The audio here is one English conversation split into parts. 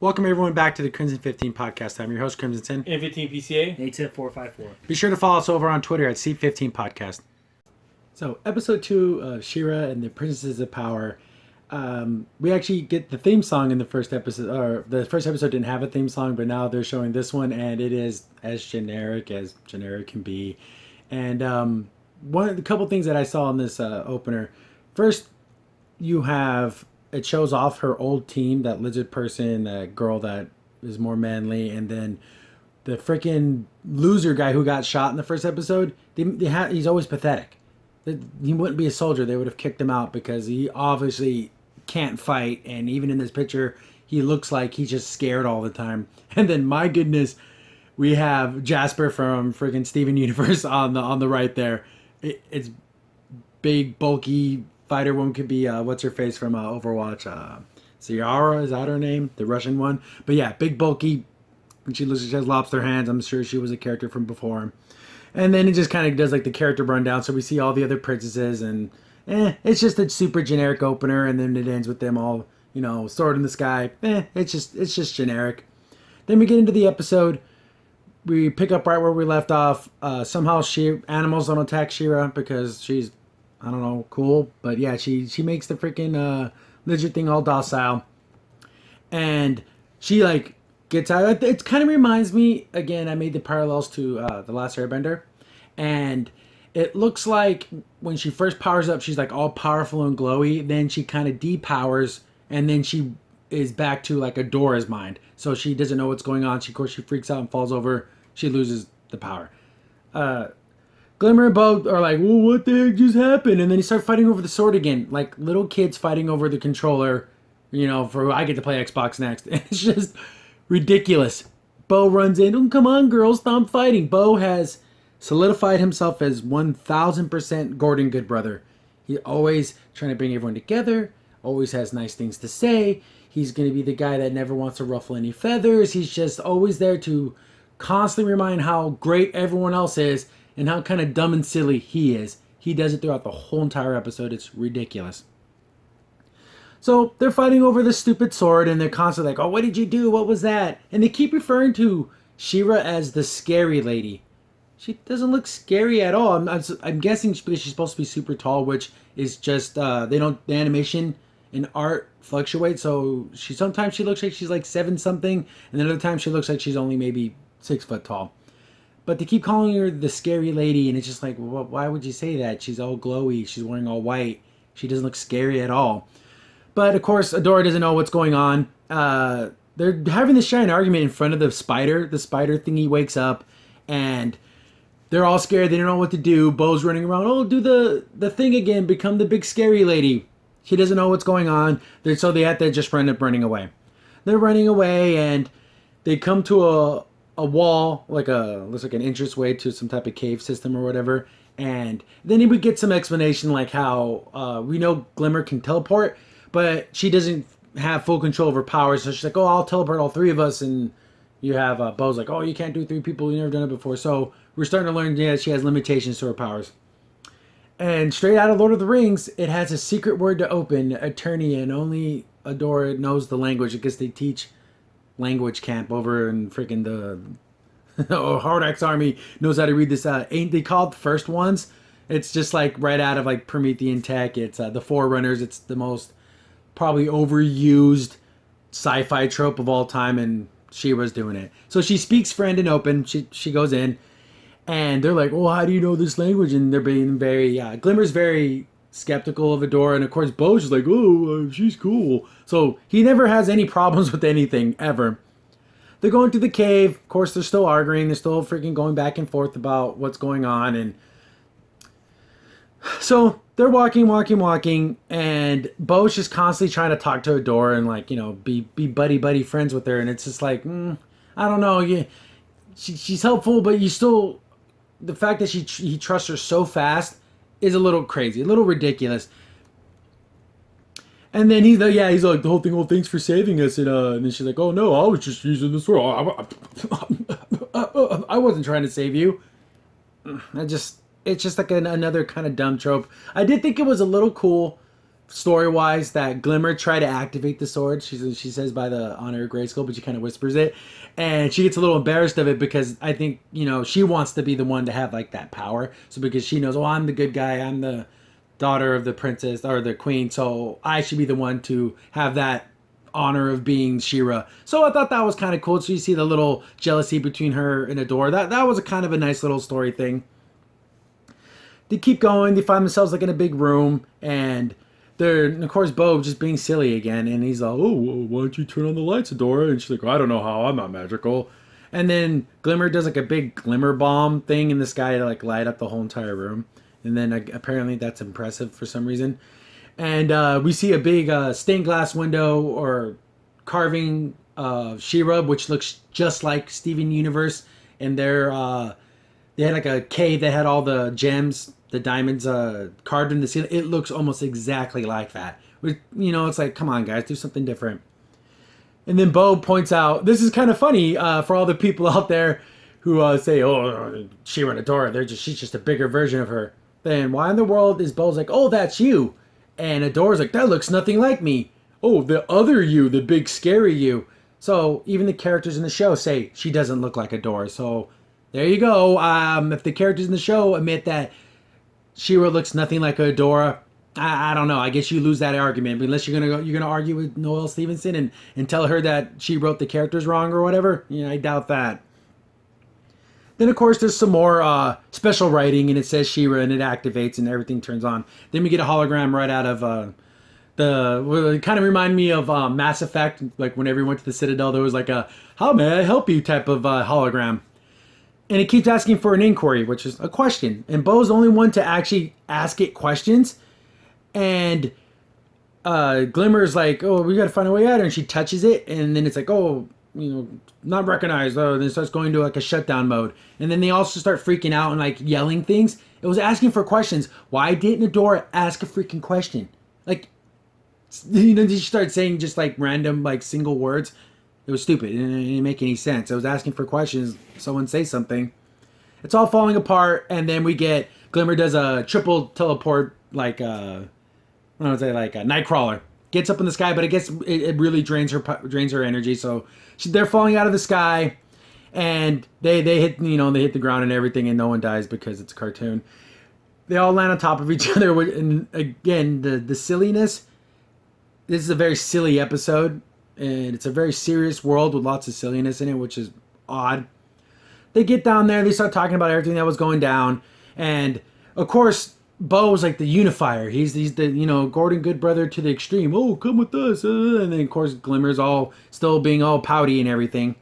Welcome everyone back to the Crimson 15 podcast. I'm your host, Crimson 10. And 15 PCA. A454. Be sure to follow us over on Twitter at C15 Podcast. So, episode 2 of She-Ra and the Princesses of Power. We actually get the theme song in the first episode, or the first episode didn't have a theme song, but now they're showing this one, and it is as generic can be. And one of the couple things that I saw in this opener, first, you have, it shows off her old team, that lizard person, that girl that is more manly, and then the freaking loser guy who got shot in the first episode. He's always pathetic. He wouldn't be a soldier. They would have kicked him out because he obviously can't fight, and even in this picture, he looks like he's just scared all the time. And then, my goodness, we have Jasper from freaking Steven Universe on the right there. It's big, bulky fighter. One could be what's her face from Overwatch, Ciara, is that her name, the Russian one? But yeah, big, bulky. And she looks like she has lobster hands. I'm sure she was a character from before. And then it just kind of does like the character rundown, so we see all the other princesses, and it's just a super generic opener, and then it ends with them all, sword in the sky. It's just generic. Then we get into the episode. We pick up right where we left off. Somehow animals don't attack She-Ra because she's, I don't know, cool. But yeah, she makes the freaking lizard thing all docile. And she gets out. It kind of reminds me, again, I made the parallels to The Last Airbender. And it looks like when she first powers up, she's all powerful and glowy. Then she kind of depowers, and then she is back to Adora's mind. So she doesn't know what's going on. Of course, she freaks out and falls over. She loses the power. Glimmer and Bo are like, well, what the heck just happened? And then he starts fighting over the sword again. Like little kids fighting over the controller, for I get to play Xbox next. It's just ridiculous. Bo runs in. Oh, come on, girls, stop fighting. Bo has solidified himself as 1000% Gordon Goodbrother. He's always trying to bring everyone together, always has nice things to say. He's going to be the guy that never wants to ruffle any feathers. He's just always there to constantly remind how great everyone else is and how kind of dumb and silly he is. He does it throughout the whole entire episode. It's ridiculous. So they're fighting over this stupid sword, and they're constantly like, oh, what did you do? What was that? And they keep referring to She-Ra as the scary lady. She doesn't look scary at all. I'm guessing because she's supposed to be super tall, which is just, the animation and art fluctuates. So sometimes she looks like she's 7-something, and then other times she looks like she's only maybe 6 foot tall. But they keep calling her the scary lady, and it's just like, well, why would you say that? She's all glowy. She's wearing all white. She doesn't look scary at all. But, of course, Adora doesn't know what's going on. They're having this giant argument in front of the spider. The spider thingy wakes up, and they're all scared. They don't know what to do. Bo's running around. Oh, do the thing again. Become the big scary lady. She doesn't know what's going on. So they have to just end up running away. They're running away, and they come to a wall, looks like an entranceway to some type of cave system or whatever. And then we get some explanation how we know Glimmer can teleport, but she doesn't have full control of her powers. So she's like, oh, I'll teleport all 3 of us. And you have Bo's like, oh, you can't do 3 people. You've never done it before. So we're starting to learn, she has limitations to her powers. And straight out of Lord of the Rings, it has a secret word to open, Eternia, and only Adora knows the language. I guess they teach language camp over in freaking the Horde army knows how to read this. Ain't they called the first ones? It's just right out of Promethean tech. It's the Forerunners. It's the most probably overused sci-fi trope of all time, and She-Ra's doing it. So she speaks friend and open. She goes in, and they're like, "Oh, how do you know this language?" And they're being very Glimmer's very skeptical of Adora, and of course Bo's just like, "Oh, she's cool." So he never has any problems with anything ever. They're going to the cave. Of course, they're still arguing. They're still freaking going back and forth about what's going on, and so they're walking, and Bo's just constantly trying to talk to Adora and be buddy friends with her, and it's just I don't know. She's helpful, but you still, the fact that he trusts her so fast is a little crazy, a little ridiculous. And then he's like, the whole thing, well, thanks for saving us. And then she's like, oh, no, I was just using the sword. I wasn't trying to save you. It's just another kind of dumb trope. I did think it was a little cool story-wise that Glimmer tried to activate the sword. She says by the honor of Grayskull, but she kind of whispers it. And she gets a little embarrassed of it because I think, she wants to be the one to have like that power. So because she knows, I'm the good guy. I'm the daughter of the princess or the queen. So I should be the one to have that honor of being She-Ra. So I thought that was kind of cool. So you see the little jealousy between her and Adora. That was a kind of a nice little story thing. They keep going. They find themselves like in a big room, and they're, of course, Bo just being silly again, and he's like, "Oh, well, why don't you turn on the lights, Adora?" And she's like, "I don't know how. I'm not magical." And then Glimmer does like a big glimmer bomb thing in the sky to like light up the whole entire room, and then apparently that's impressive for some reason. And we see a big stained glass window or carving She-Ra, which looks just like Steven Universe, and they had like a cave that had all the gems, the diamonds carved in the ceiling. It looks almost exactly like that. It's like, come on, guys, do something different. And then Bo points out, this is kind of funny for all the people out there who say, "Oh, She-Ra and Adora, she's just a bigger version of her." Then why in the world is Bo's like, "Oh, that's you," and Adora's like, "That looks nothing like me." "Oh, the other you, the big scary you." So even the characters in the show say she doesn't look like Adora. So there you go. If the characters in the show admit that She-Ra looks nothing like Adora, I don't know. I guess you lose that argument. But unless you're gonna argue with Noelle Stevenson and tell her that she wrote the characters wrong or whatever. I doubt that. Then of course there's some more special writing, and it says She-Ra, and it activates and everything turns on. Then we get a hologram right out of it kind of reminded me of Mass Effect, like whenever we went to the Citadel, there was like a "How may I help you" type of hologram. And it keeps asking for an inquiry, which is a question. And Bo's the only one to actually ask it questions. And Glimmer's like, "Oh, we gotta find a way out." And she touches it, and then it's like, "Oh, not recognized." Oh, then it starts going to like a shutdown mode. And then they also start freaking out and like yelling things. It was asking for questions. Why didn't Adora ask a freaking question? Like, she started saying just like random like single words. It was stupid. It didn't make any sense. I was asking for questions. Someone say something. It's all falling apart, and then we get Glimmer does a triple teleport, like a Nightcrawler. Gets up in the sky, but I guess it really drains her energy. So they're falling out of the sky, and they hit the ground and everything, and no one dies because it's a cartoon. They all land on top of each other, and again the silliness. This is a very silly episode. And it's a very serious world with lots of silliness in it, which is odd. They get down there, they start talking about everything that was going down, and of course, Bo's like the unifier. He's the Gordon Goodbrother to the extreme. "Oh, come with us," and then of course Glimmer's all still being all pouty and everything.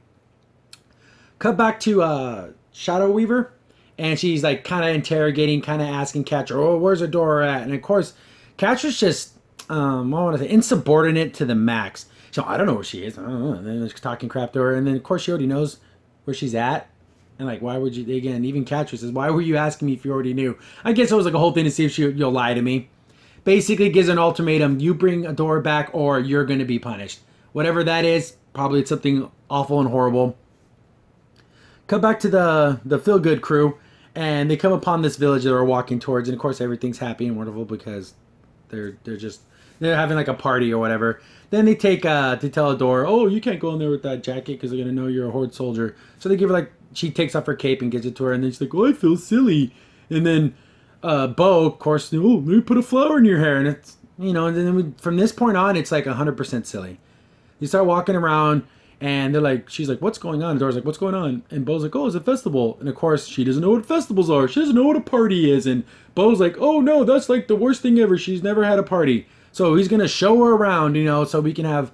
Cut back to Shadow Weaver, and she's like kind of interrogating, kind of asking Catcher, "Oh, where's Adora at?" And of course, Catcher's just insubordinate to the max. So I don't know where she is. And then she's talking crap to her. And then, of course, she already knows where she's at. And, like, why would you... Again, even Catcher says, "Why were you asking me if you already knew?" I guess it was, like, a whole thing to see if you'll lie to me. Basically gives an ultimatum. You bring Adora back or you're going to be punished. Whatever that is, probably it's something awful and horrible. Cut back to the Feel-Good crew. And they come upon this village that they're walking towards. And, of course, everything's happy and wonderful because they're having, like, a party or whatever. Then they take to tell Adora, "Oh, you can't go in there with that jacket because they're gonna know you're a Horde soldier." So they give her she takes off her cape and gives it to her, and then she's like, "Oh, I feel silly." And then Bo, of course, "Oh, let me put a flower in your hair," and it's and then from this point on, it's like 100% silly. You start walking around, and she's like, "What's going on?" Adora's like, "What's going on?" And Bo's like, "Oh, it's a festival." And of course, she doesn't know what festivals are. She doesn't know what a party is. And Bo's like, "Oh no, that's like the worst thing ever. She's never had a party." So he's going to show her around, so we can have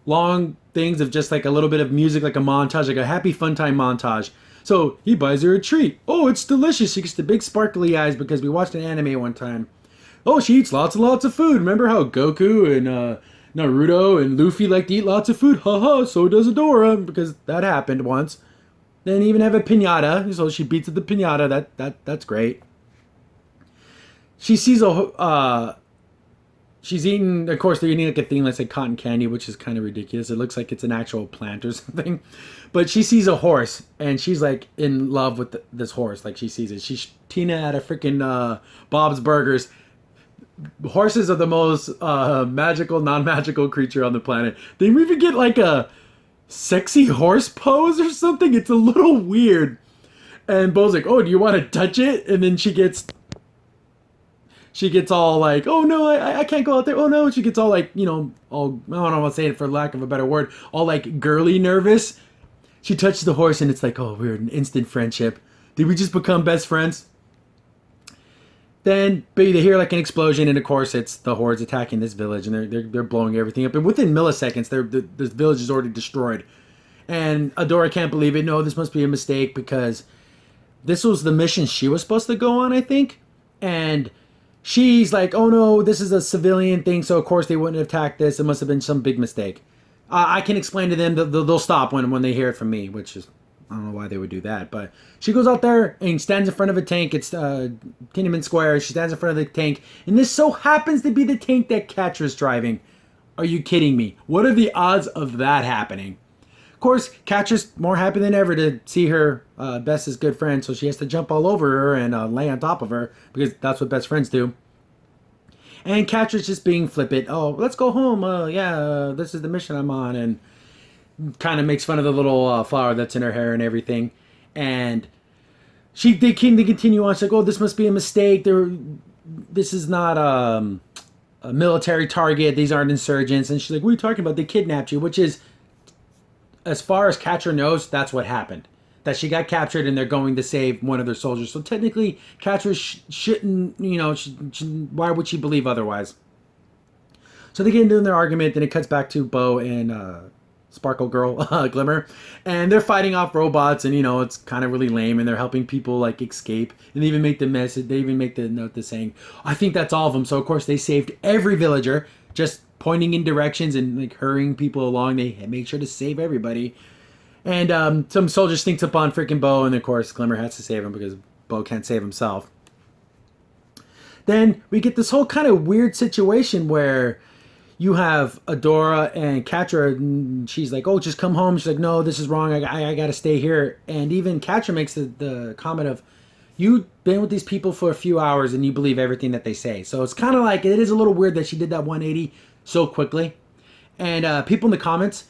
long things of just like a little bit of music, like a montage, like a happy fun time montage. So he buys her a treat. "Oh, it's delicious." She gets the big sparkly eyes because we watched an anime one time. "Oh, she eats lots and lots of food. Remember how Goku and Naruto and Luffy like to eat lots of food? Haha, so does Adora," because that happened once. Then even have a piñata, so she beats at the piñata. That's great. She sees she's eating, of course, they're eating like a thing that's like cotton candy, which is kind of ridiculous. It looks like it's an actual plant or something. But she sees a horse, and she's like in love with this horse. Like she sees it. She's Tina at a freaking Bob's Burgers. horses are the most magical, non-magical creature on the planet. They even get like a sexy horse pose or something. It's a little weird. And Bo's like, "Oh, do you want to touch it?" And then she gets all like, "Oh no, I can't go out there. Oh no." She gets all like, all, I don't know what to say it for lack of a better word, all like girly nervous. She touches the horse and it's like, "Oh, we're an instant friendship. Did we just become best friends?" Then they hear like an explosion, and of course it's the hordes attacking this village, and they're blowing everything up. And within milliseconds, the village is already destroyed. And Adora can't believe it. No, this must be a mistake because this was the mission she was supposed to go on, I think. And she's like, "Oh no, this is a civilian thing, so of course they wouldn't attack this. It must have been some big mistake." I can explain to them that they'll stop when they hear it from me, which is, I don't know why they would do that. But she goes out there and stands in front of a tank. It's Tiananmen Square. She stands in front of the tank. And this so happens to be the tank that Catra's driving. Are you kidding me? What are the odds of that happening? Of course, Catra's more happy than ever to see her best's good friend. So she has to jump all over her and lay on top of her because that's what best friends do. And Catra's just being flippant. "Oh, let's go home. This is the mission I'm on." And kind of makes fun of the little flower that's in her hair and everything. And they continue on. She's like, "Oh, this must be a mistake. This is not a military target. These aren't insurgents." And she's like, "What are you talking about? They kidnapped you," which is, as far as Catra knows, that's what happened. That she got captured and they're going to save one of their soldiers. So technically, Catra shouldn't, why would she believe otherwise? So they get into their argument, then it cuts back to Bo and Sparkle Girl, Glimmer, and they're fighting off robots, and it's kind of really lame, and they're helping people like escape, and they even make the message, they even make the note saying, "I think that's all of them." So of course they saved every villager, just pointing in directions and like hurrying people along. They make sure to save everybody. And some soldier sneaks up on freaking Bo, and of course Glimmer has to save him because Bo can't save himself. Then we get this whole kind of weird situation where you have Adora and Catra, and she's like, "Oh, just come home." She's like, "No, this is wrong. I got to stay here." And even Catra makes the comment of, "You've been with these people for a few hours and you believe everything that they say." So it's kind of like, it is a little weird that she did that 180 so quickly. And people in the comments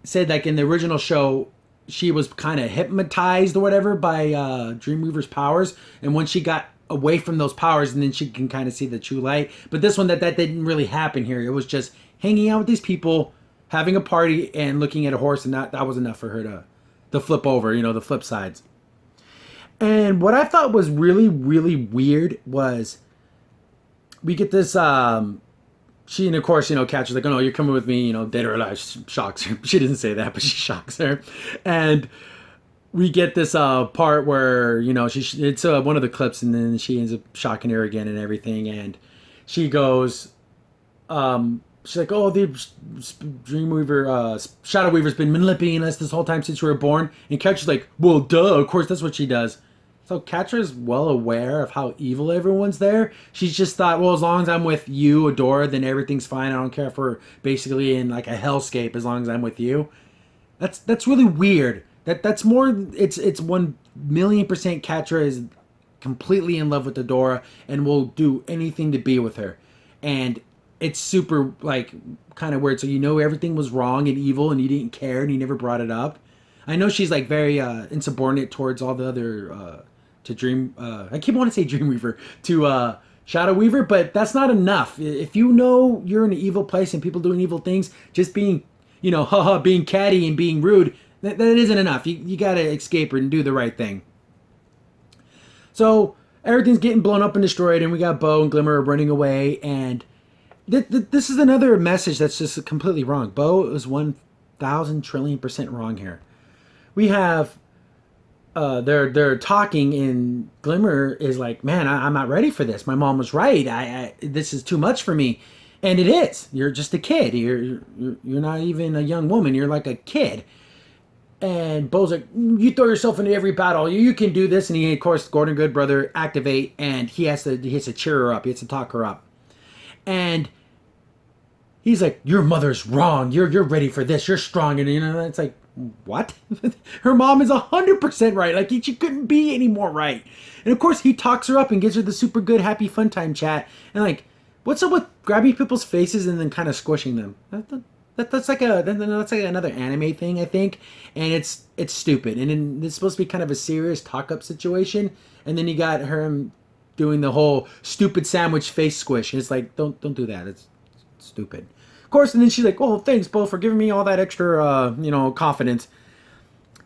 said like in the original show, she was kind of hypnotized or whatever by Dreamweaver's powers. And once she got away from those powers, and then she can kind of see the true light. But this one, that didn't really happen here. It was just hanging out with these people, having a party, and looking at a horse, and that was enough for her to flip over, the flip sides. And what I thought was really, really weird was we get this, she, and of course, Catra's like, "Oh no, you're coming with me, dead or alive." Shocks her. She doesn't say that, but she shocks her. And we get this part where, it's one of the clips, and then she ends up shocking her again and everything. And she goes, she's like, "Oh, the Dreamweaver, Shadow Weaver's been manipulating us this whole time since we were born." And Catra's like, "Well, duh, of course that's what she does." So Catra's well aware of how evil everyone's there. She's just thought, well, as long as I'm with you, Adora, then everything's fine. I don't care if we're basically in like a hellscape as long as I'm with you. That's really weird. That's more. It's 1,000,000% Catra is completely in love with Adora and will do anything to be with her. And it's super like kind of weird. So everything was wrong and evil, and you didn't care, and you never brought it up. I know she's like very insubordinate towards all the other I keep wanting to say Dreamweaver to Shadow Weaver, but that's not enough. If you're in an evil place and people doing evil things, just being being catty and being rude, that isn't enough. You got to escape her and do the right thing. So everything's getting blown up and destroyed, and we got Bo and Glimmer running away, and this is another message that's just completely wrong. Bo is 1,000,000,000,000,000% wrong here. We have they're talking, and Glimmer is like, "Man, I'm not ready for this. My mom was right. This is too much for me." And it is. You're just a kid. You're not even a young woman. You're like a kid. And Bo's like, "You throw yourself into every battle. You can do this." And he, of course, Gordon Goodbrother activate, and he has to cheer her up. He has to talk her up. And he's like, "Your mother's wrong. You're ready for this. You're strong." And it's like, what? Her mom is 100% right. Like, she couldn't be any more right. And of course, he talks her up and gives her the super good, happy, fun time chat. And like, What's up with grabbing people's faces and then kind of squishing them? That's like another anime thing, I think, and it's stupid. And then it's supposed to be kind of a serious talk up situation, and then you got her doing the whole stupid sandwich face squish. It's like don't do that. It's stupid. Of course, and then she's like, "Oh, thanks, Bo, for giving me all that extra, confidence."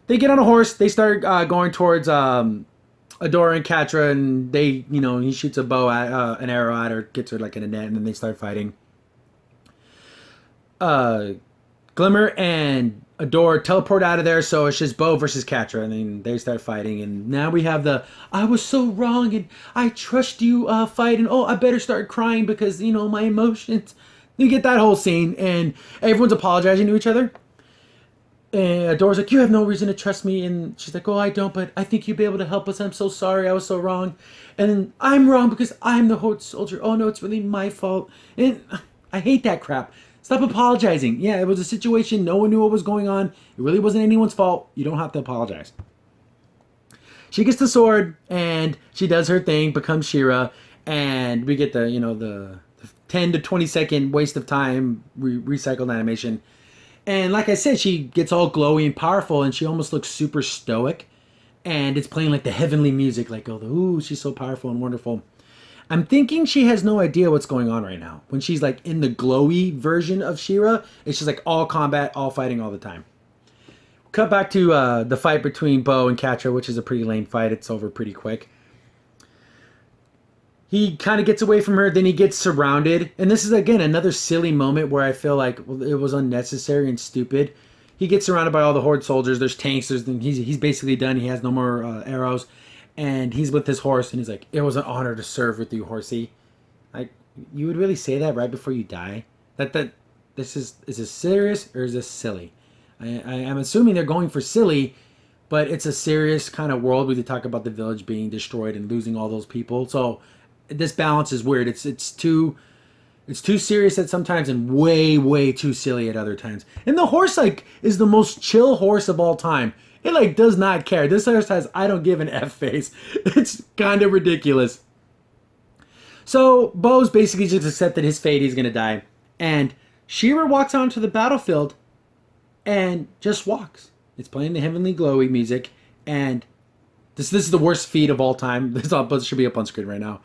They get on a horse. They start going towards Adora and Catra, and he shoots a bow at an arrow at her, gets her like in a net, and then they start fighting. Glimmer and Adora teleport out of there, so it's just Bo versus Catra, and then they start fighting, and now we have the "I was so wrong and I trust you" fight, and I better start crying because my emotions. You get that whole scene, and everyone's apologizing to each other. And Adora's like, "You have no reason to trust me," and she's like, "Oh, I don't, but I think you'll be able to help us. I'm so sorry, I was so wrong, and then I'm wrong because I'm the Horde soldier. Oh no, it's really my fault." And I hate that crap. Stop apologizing. Yeah, it was a situation. No one knew what was going on. It really wasn't anyone's fault. You don't have to apologize. She gets the sword, and she does her thing, becomes She-Ra, and we get the 10 to 20 second waste of time recycled animation. And like I said, she gets all glowy and powerful, and she almost looks super stoic. And it's playing like the heavenly music, like, ooh, she's so powerful and wonderful. I'm thinking she has no idea what's going on right now. When she's like in the glowy version of She-Ra, it's just like all combat, all fighting all the time. Cut back to the fight between Bo and Catra, which is a pretty lame fight. It's over pretty quick. He kind of gets away from her, then he gets surrounded. And this is, again, another silly moment where I feel like it was unnecessary and stupid. He gets surrounded by all the Horde soldiers. There's tanks. He's basically done. He has no more arrows. And he's with his horse, and he's like, "It was an honor to serve with you, horsey." Like, you would really say that right before you die? Is this serious or is this silly? I'm assuming they're going for silly, but it's a serious kind of world where they talk about the village being destroyed and losing all those people. So this balance is weird. It's too serious at sometimes and way too silly at other times. And the horse is the most chill horse of all time. It does not care. This horse has "I don't give an F" face. It's kind of ridiculous. So Bo's basically just accepted his fate. He's gonna die, and She-Ra walks onto the battlefield and just walks. It's playing the heavenly glowy music, and this is the worst feat of all time. This should be up on screen right now.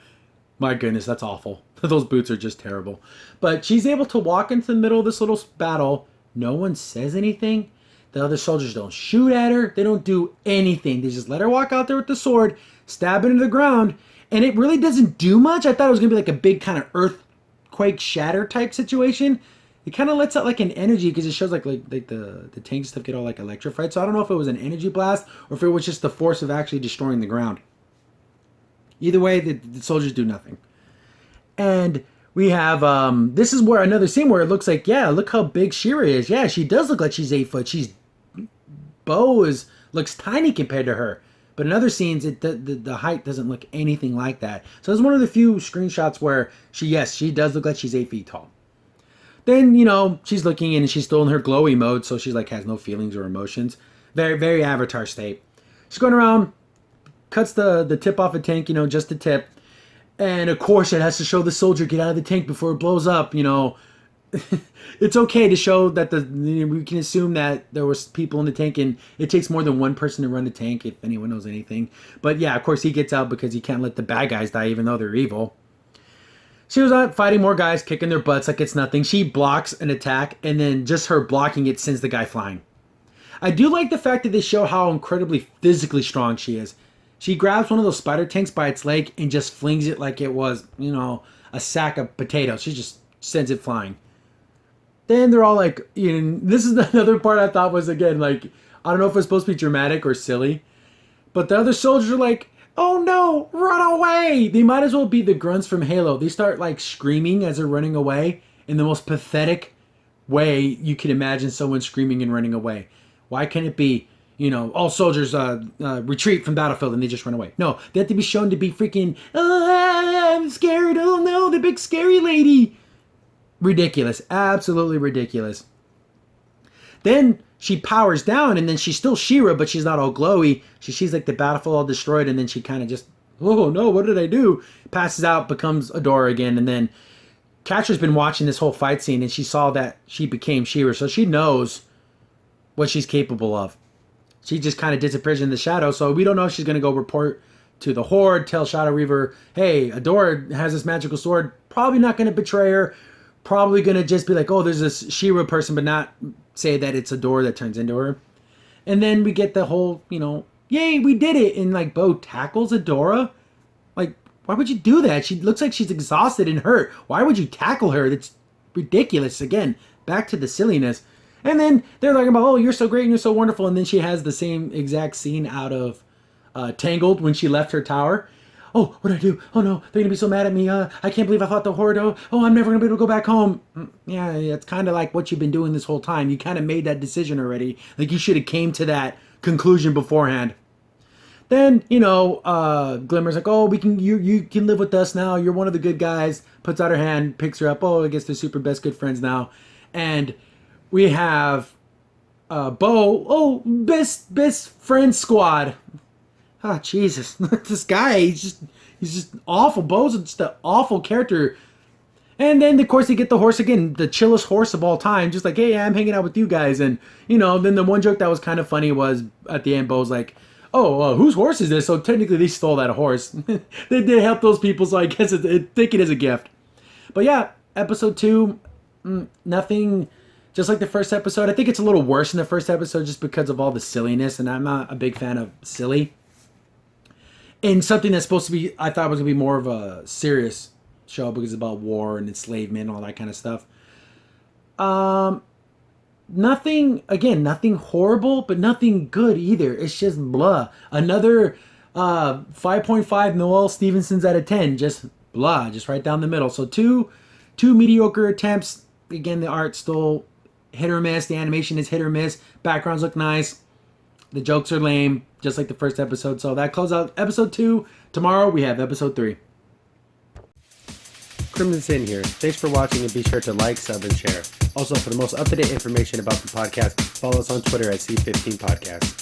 My goodness, that's awful. Those boots are just terrible. But she's able to walk into the middle of this little battle. No one says anything. The other soldiers don't shoot at her. They don't do anything. They just let her walk out there with the sword, stab it into the ground, and it really doesn't do much. I thought it was going to be like a big kind of earthquake shatter type situation. It kind of lets out like an energy because it shows like the tank stuff get all like electrified. So I don't know if it was an energy blast or if it was just the force of actually destroying the ground. Either way, the soldiers do nothing. And we have, this is where another scene where it looks like, yeah, look how big She-Ra is. Yeah, she does look like she's 8 foot. Bo looks tiny compared to her. But in other scenes, the height doesn't look anything like that. So it's one of the few screenshots where she does look like she's 8 feet tall. Then, she's looking and she's still in her glowy mode, so she's has no feelings or emotions. Very, very Avatar state. She's going around, cuts the tip off a tank, just the tip. And of course, it has to show the soldier get out of the tank before it blows up, It's okay to show that we can assume that there was people in the tank, and it takes more than one person to run the tank, if anyone knows anything. But yeah, of course, he gets out because he can't let the bad guys die, even though they're evil. She was out fighting more guys, kicking their butts like it's nothing. She blocks an attack, and then just her blocking it sends the guy flying. I do like the fact that they show how incredibly physically strong she is. She grabs one of those spider tanks by its leg and just flings it like it was, a sack of potatoes. She just sends it flying. Then they're all like, this is another part I thought was, again, I don't know if it's supposed to be dramatic or silly, but the other soldiers are like, "Oh no, run away!" They might as well be the grunts from Halo. They start screaming as they're running away in the most pathetic way you can imagine someone screaming and running away. Why can't it be, all soldiers retreat from battlefield and they just run away? No, they have to be shown to be freaking, I'm scared, oh no, the big scary lady. Ridiculous, absolutely ridiculous. Then she powers down, and then she's still She-Ra, but she's not all glowy. She sees the battlefield all destroyed, and then she kind of just, oh no, what did I do? Passes out, becomes Adora again, and then Catra's been watching this whole fight scene, and she saw that she became She-Ra, so she knows what she's capable of. She just kind of disappears in the shadow, so we don't know if she's going to go report to the Horde, tell Shadow Reaver, hey, Adora has this magical sword. Probably not going to betray her. Probably going to just be like, oh, there's this She-Ra person, but not say that it's Adora that turns into her. And then we get the whole, yay, we did it. And like Bo tackles Adora. Like, why would you do that? She looks like she's exhausted and hurt. Why would you tackle her? That's ridiculous. Again, back to the silliness. And then they're talking about, oh, you're so great and you're so wonderful. And then she has the same exact scene out of Tangled when she left her tower. Oh, what do I do? Oh no, they're going to be so mad at me. I can't believe I fought the Horde. Oh, I'm never going to be able to go back home. Yeah, it's kind of like what you've been doing this whole time. You kind of made that decision already. Like you should have came to that conclusion beforehand. Then, Glimmer's like, oh, you can live with us now. You're one of the good guys. Puts out her hand, picks her up. Oh, I guess they're super best good friends now. And we have Bo. Oh, best friend squad. Oh, Jesus. This guy, he's just awful. Bo's just an awful character. And then, of course, they get the horse again, the chillest horse of all time. Just like, hey, I'm hanging out with you guys. And, then the one joke that was kind of funny was at the end, Bo's like, oh, whose horse is this? So technically they stole that horse. They did help those people, so I guess take it as a gift. But yeah, episode 2, nothing, just like the first episode. I think it's a little worse than the first episode just because of all the silliness, and I'm not a big fan of silly. And something that's supposed to be, I thought was going to be more of a serious show because it's about war and enslavement and all that kind of stuff. Nothing horrible, but nothing good either. It's just blah. Another 5.5 Noel Stevensons out of 10. Just blah, just right down the middle. So two mediocre attempts. Again, the art's still hit or miss. The animation is hit or miss. Backgrounds look nice. The jokes are lame, just like the first episode. So that closes out episode 2. Tomorrow we have episode 3. Crimson Sin here. Thanks for watching, and be sure to like, sub, and share. Also, for the most up-to-date information about the podcast, follow us on Twitter at C15 Podcast.